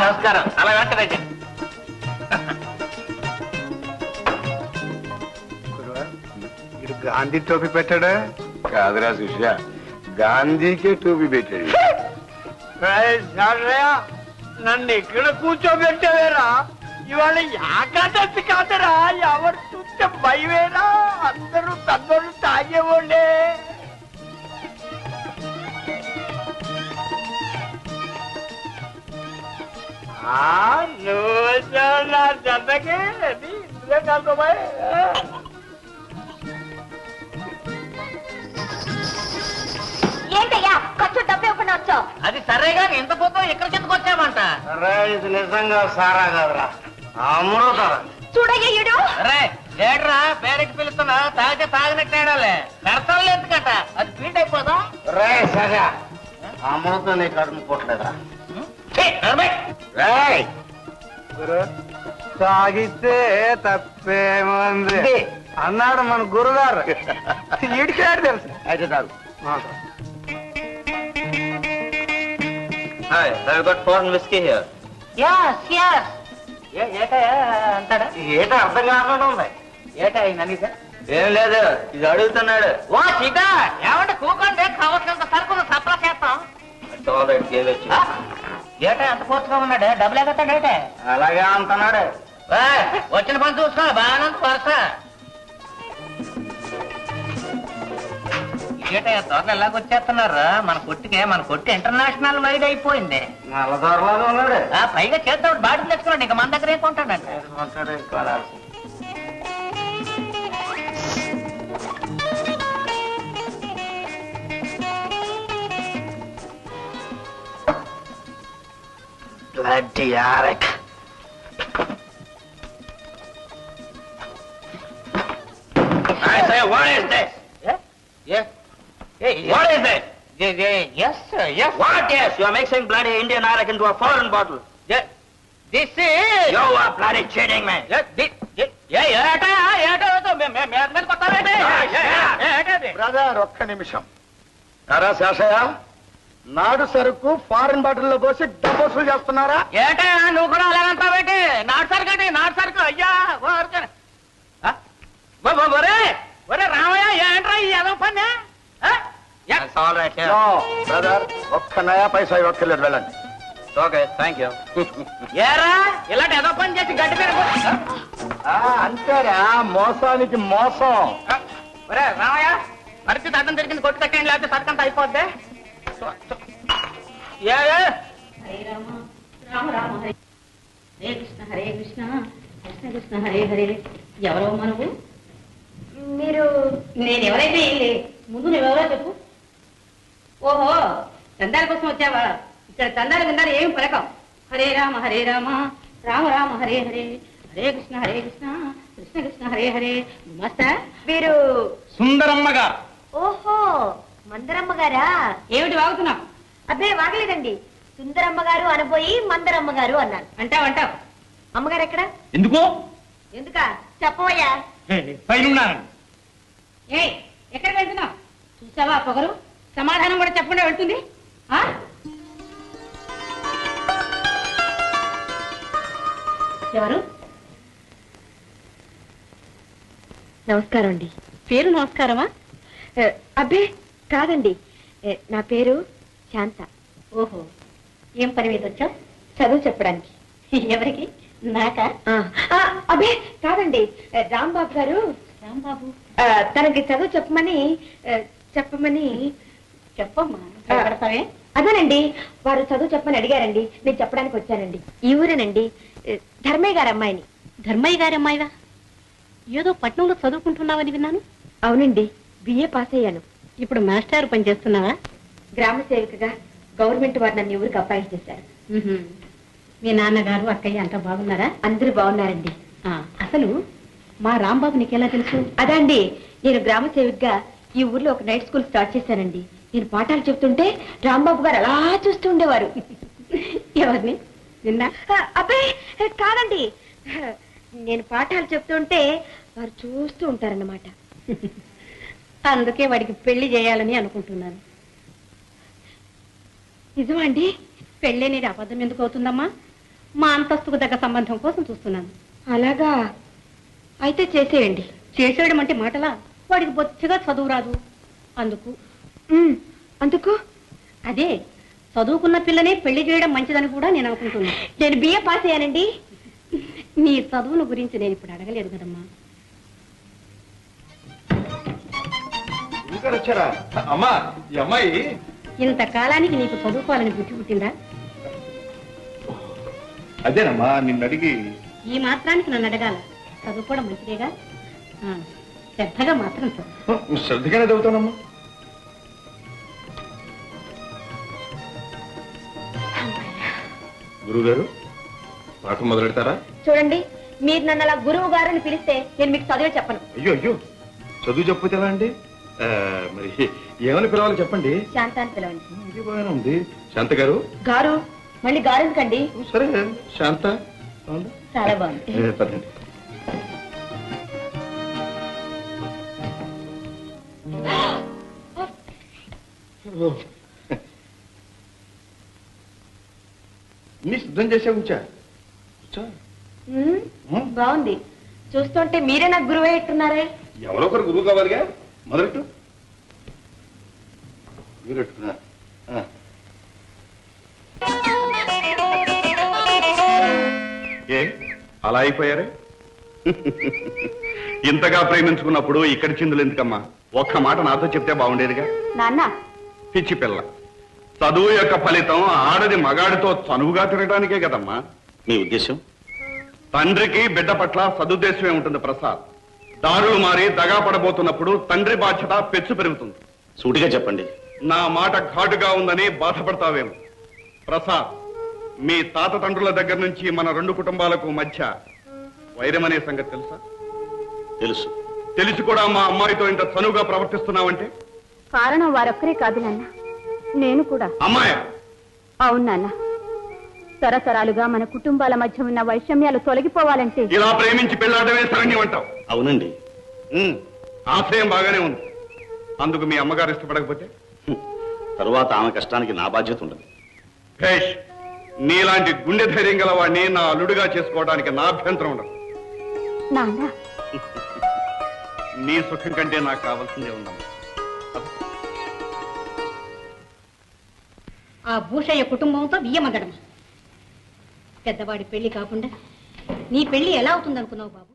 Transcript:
నమస్కారం. అలా వెంటనే గాంధీ టోపీ పెట్టాడా? కాదురా సుషా, గాంధీకే టోపీ పెట్టాడు. నన్ను ఇక్కడ కూర్చోబెట్టావేరా? ఇవాళ యాకాదశి కాదరా, ఎవరు చూస్తే భయమేరా. అందరూ తగ్గోళ్ళు తాగేవాళ్ళే. నువ్వు నా జతకి ఇందులో కలుపుబాయ్. ఏంటయ్యా ఖర్చు డబ్బు ఇవ్వకుండా వచ్చావు? అది సరేగా ఎంత పోతాం ఇక్కడ కిందకు వచ్చామంట. ఇది నిజంగా సారా కాదురా, అమృతారా. చూడయ్యుడు లేడరా పేరెక్కి పిలుస్తున్నా, తాగితే తాగినట్టేడాలే. కడతాలు ఎందుకట, అది ఫీల్డ్ అయిపోదా? రే సగా అమృతం నీ కడుపు పోట్లేదా? తాగితే తప్పేముంది అన్నాడు మన గురుగారు. ఈడికాడు తెలుసు. అయితే తాగు. Hi, I've got foreign whiskey here. Yes, yes. అంటాడా? ఏట అర్థం కాకుండా ఉంది. ఏటా అయింది? ఏం లేదు, ఇది అడుగుతున్నాడు. వా సీత ఏమంటే కూకండి, కావాల్సినంత సరుకు సప్లా చేస్తాం. ఏటా ఎంత పూర్తిగా ఉన్నాడు, డబ్బులు ఎగతాడు ఏటే? అలాగే అంటున్నాడు. వచ్చిన పని చూసుకో, బాగానంత వరుస. ఏటయ్యా త్వరగా ఎలాగొచ్చేస్తున్నారా? మన కొట్టి ఇంటర్నేషనల్ వైడ్ అయిపోయింది. నల్లదొరలాగా ఉన్నాడు. పైగా చేద్దాం బాటిల్ తెచ్చుకున్నాడు, ఇంకా మన దగ్గర ఏం కొంటాడంట. Bloody Arik. I say, what is this? Yes. Hey, what is it? Yes, sir. Yes. What? Yes. You are mixing bloody Indian Arak into a foreign bottle. Yes. This is. You are bloody cheating me. Yes. Brother ఒక్క నిమిషం. అరా శేషయ్య, నాడు సరుకు foreign బాటిల్లో పోసి డబ్బు వసూలు చేస్తున్నారా? ఏటా నువ్వు కూడా అలాగంతా పెట్టి నాటు సరుకు అంటే నాటు సరుకు అయ్యా. ఒరే రామయ్య, ఏంట్రా ఈ ఏదో పని? బ్రదర్ ఒక్క నయా పైసా ఇవ్వక్కర్లేదు, వెళ్ళండి. Okay, thank you. ఏరా ఇలాంటి ఏదో పని చేసి గడ్డి పేరు అంతేరా, మోసానికి మోసం. ఒరే రామయ్య, పరిస్థితి అర్థం జరిగింది, కొట్టు కట్టండి, లేకపోతే సరుకంతా అయిపోద్ది. హరే రామ రామ రామ హరే హరే కృష్ణ కృష్ణ కృష్ణ హరే హరే. ఎవరో మనవు? మీరు నేను ఎవరైతే ముందు నువ్వెవరో చెప్పు. ఓహో, చందాల కోసం వచ్చావా? ఇక్కడ చందాల కిందాలు ఏమి పలకం. హరే రామ రామ రామ హరే హరే హరే కృష్ణ కృష్ణ కృష్ణ హరే హరే. మస్తా వీరు సుందరమ్మ గారు. ఓహో, మందరమ్మ గారా? ఏమిటి వాగుతున్నావు? అబ్బే వాగలేదండి, సుందరమ్మ గారు అనబోయి మందరమ్మ గారు అన్నాను. అంటావు. అమ్మగారు ఎక్కడ? ఎందుకా చెప్పవయ్యా. ఏ ఎక్కడికి వెళ్తున్నావు? చూసావా పొగరు, సమాధానం కూడా చెప్పకుండా వెళ్తుంది. ఎవరు? నమస్కారం అండి. పేరు నమస్కారమా? అబ్బే కాదండి, నా పేరు శాంత. ఓహో, ఏం పని మీద వచ్చావు? చదువు చెప్పడానికి. ఎవరికి? నాకా? అబ్బే కాదండి, రాంబాబు గారు. రాంబాబు తనకి చదువు చెప్పమని చెప్పమ్మా. అదేనండి, వారు చదువు చెప్పమని అడిగారండి, నేను చెప్పడానికి వచ్చానండి. ఈ ఊరేనండి, ధర్మయ్య గారి అమ్మాయిని. ధర్మయ్య గారి అమ్మాయివా? ఏదో పట్నంలో చదువుకుంటున్నావని విన్నాను. అవునండి, బిఏ పాస్ అయ్యాను. ఇప్పుడు మాస్టర్ పని చేస్తున్నావా? గ్రామ సేవకుగా గవర్నమెంట్ వారు నన్ను ఊరికి అపాయింట్ చేశారు. మీ నాన్నగారు అక్కయ్య అంతా బాగున్నారా? అందరూ బాగున్నారండి. అసలు మా రాంబాబు నీకెలా తెలుసు? అదండి, నేను గ్రామ సేవకుగా ఈ ఊర్లో ఒక నైట్ స్కూల్ స్టార్ట్ చేశానండి. నేను పాఠాలు చెప్తుంటే రాంబాబు గారు అలా చూస్తూ ఉండేవారు. ఎవరిని? నిన్న? అబ్బే కాదండి, నేను పాఠాలు చెప్తుంటే వారు చూస్తూ ఉంటారన్నమాట. అందుకే వాడికి పెళ్లి చేయాలని అనుకుంటున్నాను. నిజమా అండి? పెళ్ళే నీది అబద్ధం ఎందుకు అవుతుందమ్మా? మా అంతస్తుకు తగ్గ సంబంధం కోసం చూస్తున్నాను. అలాగా అయితే చేసేయండి. చేసేయడం అంటే మాటలా? వాడికి బొత్తిగా చదువు రాదు. అందుకు అదే చదువుకున్న పిల్లనే పెళ్లి చేయడం మంచిదని కూడా నేను అనుకుంటున్నాను. నేను బిఏ పాస్ అయ్యానండి. నీ చదువును గురించి నేను ఇప్పుడు అడగలేదు కదమ్మా. వచ్చారా అమ్మా? ఈ అమ్మాయి ఇంతకాలానికి నీకు చదువుకోవాలని బుద్ధి పుట్టిందా? అదేనమ్మా నిన్ను అడిగి. ఈ మాత్రానికి నన్ను అడగాల? చదువుకోవడం మంచిదేగా. శ్రద్ధగా మాత్రం చదువు. శ్రద్ధగానే చదువుతానమ్మా. గురువుగారు పాఠం మొదలెడతారా? చూడండి, మీరు నన్ను అలా గురువు గారు అని పిలిస్తే నేను మీకు చదివే చెప్పను. అయ్యో అయ్యో, చదువు చెప్పతే ఎలా అండి? మరి ఏమని పిలవాలి చెప్పండి. శాంత అని పిలవండి. ఇది బాగానే ఉంది. శాంత గారు. గారు మళ్ళీ గారు ఎందుకండి? సరే శాంత. చాలా బాగుంది. పదండి. నీ సిద్ధం చేసే ఉంచా. బాగుంది. చూస్తుంటే మీరే నాకు గురువు అయ్యున్నారే. ఎవరో ఒకరు గురువు కావాలిగా. మొదలెట్టు. మీరెట్టుకున్నా. ఏ అలా అయిపోయారే? ఇంతగా ప్రేమించుకున్నప్పుడు ఇక్కడి చిందులు ఎందుకమ్మా? ఒక్క మాట నాతో చెప్తే బాగుండేదిగా. నాన్న, పిచ్చి పిల్ల, చదువు యొక్క ఫలితం ఆడది మగాడితో చనువుగా తిరగడానికే కదమ్మా. మీ ఉద్దేశం? తండ్రికి బిడ్డ పట్ల సదుద్దేశమే ఉంటుంది ప్రసాద్. దారులు మారి దగా పడబోతున్నప్పుడు తండ్రి బాధ్యత పెచ్చు పెరుగుతుంది. సూటిగా చెప్పండి. నా మాట ఘాటుగా ఉందని బాధపడతావేమో. ప్రసాద్, మీ తాత తండ్రుల దగ్గర నుంచి మన రెండు కుటుంబాలకు మధ్య వైరమనే సంగతి తెలుసా? తెలుసు. తెలిసి కూడా మా అమ్మాయితో ఇంత చనువుగా ప్రవర్తిస్తున్నావంటే కారణం వారొక్కరే కాదు నాన్న, నేను కూడా. అమ్మాయి. అవును నాన్న, తరతరాలుగా మన కుటుంబాల మధ్య ఉన్న వైషమ్యాలు తొలగిపోవాలంటే ఇలా ప్రేమించి పెళ్లాడమే శరణ్యం అంటావు. అవునండి. ఆశయం బాగానే ఉంది. అందుకు మీ అమ్మగారు ఇష్టపడకపోతే తరువాత ఆమె కష్టానికి నా బాధ్యత ఉండదు. భేష్, నీలాంటి గుండె ధైర్యం గల వాడిని నా అల్లుడుగా చేసుకోవడానికి నా అభ్యంతరం ఉండదు. నాన్న, నీ సుఖం కంటే నాకు కావాల్సిందే ఉందమ్మా. ఆ భూషయ్య కుటుంబంతో బియ్యమగడం. పెద్దవాడి పెళ్లి కాకుండా నీ పెళ్లి ఎలా అవుతుందనుకున్నావు బాబు?